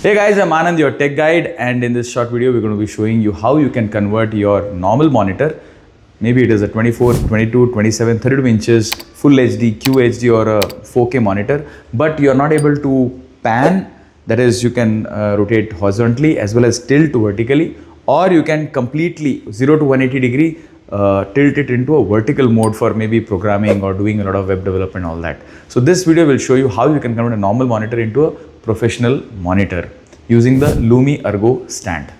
Hey guys, I'm Anand, your tech guide, and in this short video, we're going to be showing you how you can convert your normal monitor. Maybe it is a 24, 22, 27, 32 inches, full HD, QHD, or a 4K monitor, but you're not able to pan, that is, you can rotate horizontally as well as tilt vertically, or you can completely 0 to 180 degree tilt it into a vertical mode for maybe programming or doing a lot of web development and all that. So this video will show you how you can convert a normal monitor into a professional monitor using the Lumi Ergo Stand.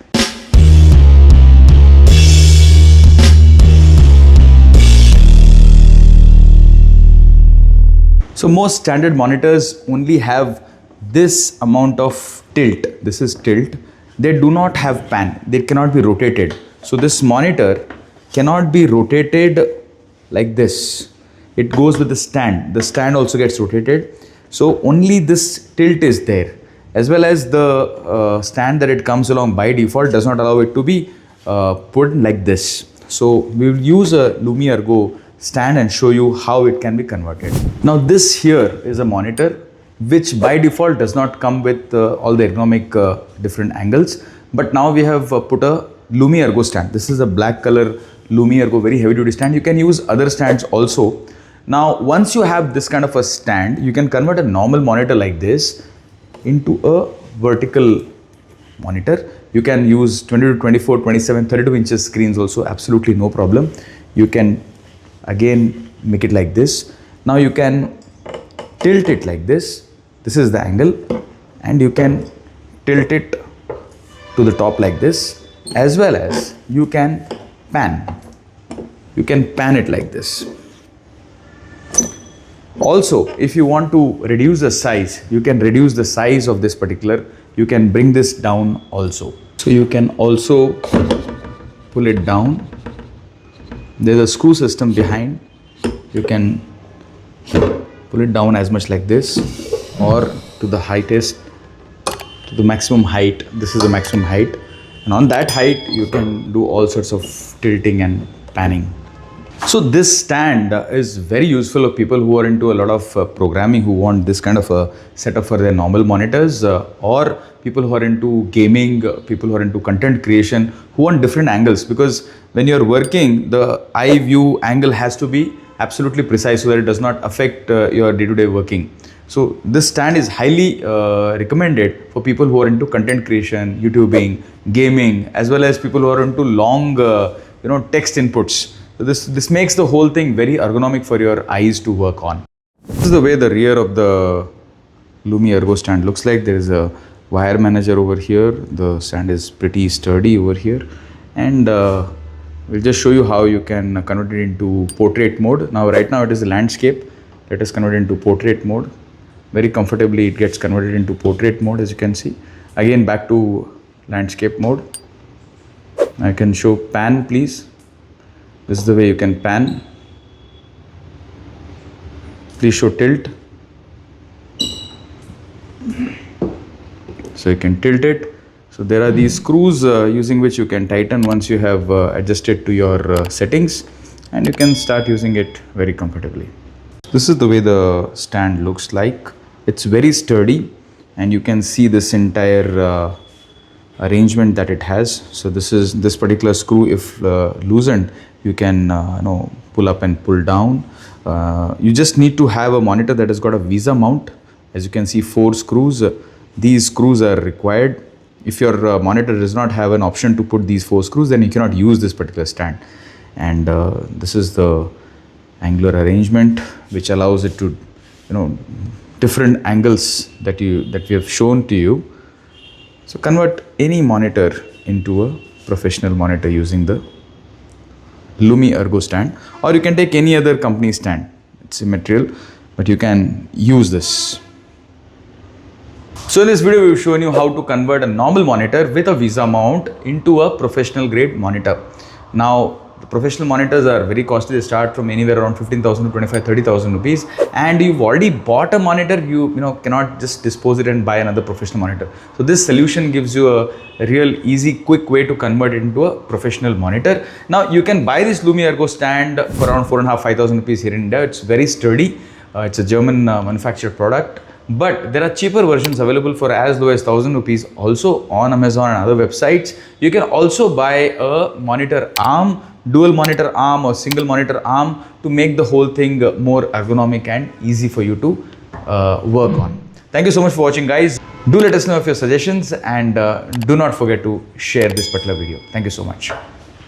So most standard monitors only have this amount of tilt. This is tilt. They do not have pan. They cannot be rotated. So this monitor cannot be rotated like this. It goes with the stand. The stand also gets rotated. So only this tilt is there, as well as the stand that it comes along by default does not allow it to be put like this. So we will use a Lumi Ergo stand and show you how it can be converted. Now this here is a monitor which by default does not come with all the ergonomic different angles, but now we have put a Lumi Ergo stand. This is a black color Lumi Ergo, very heavy duty stand. You can use other stands also. Now once you have this kind of a stand, you can convert a normal monitor like this into a vertical monitor. You can use 20 to 24, 27, 32 inches screens also, absolutely no problem. You can again make it like this. Now you can tilt it like this. This is the angle, and you can tilt it to the top like this, as well as you can pan. You can pan it like this. Also, if you want to reduce the size, you can reduce the size of this particular, you can bring this down also. So you can also pull it down. There's a screw system behind. You can pull it down as much like this, or to the highest, to the maximum height. This is the maximum height. And on that height, you can do all sorts of tilting and panning. So this stand is very useful for people who are into a lot of programming, who want this kind of a setup for their normal monitors, or people who are into gaming, people who are into content creation, who want different angles, because when you're working, the eye view angle has to be absolutely precise so that it does not affect your day-to-day working. So this stand is highly recommended for people who are into content creation, YouTubing, gaming, as well as people who are into long text inputs. So this makes the whole thing very ergonomic for your eyes to work on. This is the way the rear of the Lumi Ergo stand looks like. There is a wire manager over here. The stand is pretty sturdy over here, and we'll just show you how you can convert it into portrait mode. Now right now it is a landscape. Let us convert it into portrait mode. Very comfortably it gets converted into portrait mode, as you can see. Again back to landscape mode. I can show pan, please. This is the way you can pan. Please show tilt. So you can tilt it. So there are these screws using which you can tighten once you have adjusted to your settings, and you can start using it very comfortably. This is the way the stand looks like. It's very sturdy, and you can see this entire arrangement that it has. So this particular screw, if loosened, you can pull up and pull down. You just need to have a monitor that has got a VESA mount. As you can see, 4 screws. These screws are required. If your monitor does not have an option to put these 4 screws, then you cannot use this particular stand. And this is the angular arrangement which allows it to, different angles that we have shown to you. So convert any monitor into a professional monitor using the Lumi Ergo stand, or you can take any other company stand. It's immaterial, but you can use this. So in this video, we've shown you how to convert a normal monitor with a VESA mount into a professional grade monitor. Now, the professional monitors are very costly. They start from anywhere around 15,000 to 25,000-30,000 rupees. And you've already bought a monitor, you cannot just dispose it and buy another professional monitor. So this solution gives you a real easy, quick way to convert it into a professional monitor. Now you can buy this Lumi Ergo stand for around 4,500-5,000 rupees here in India. It's very sturdy. It's a German manufactured product. But there are cheaper versions available for as low as 1000 rupees also on Amazon and other websites. You can also buy a monitor arm, dual monitor arm or single monitor arm to make the whole thing more ergonomic and easy for you to work on. Thank you so much for watching, guys. Do let us know of your suggestions and do not forget to share this particular video. Thank you so much.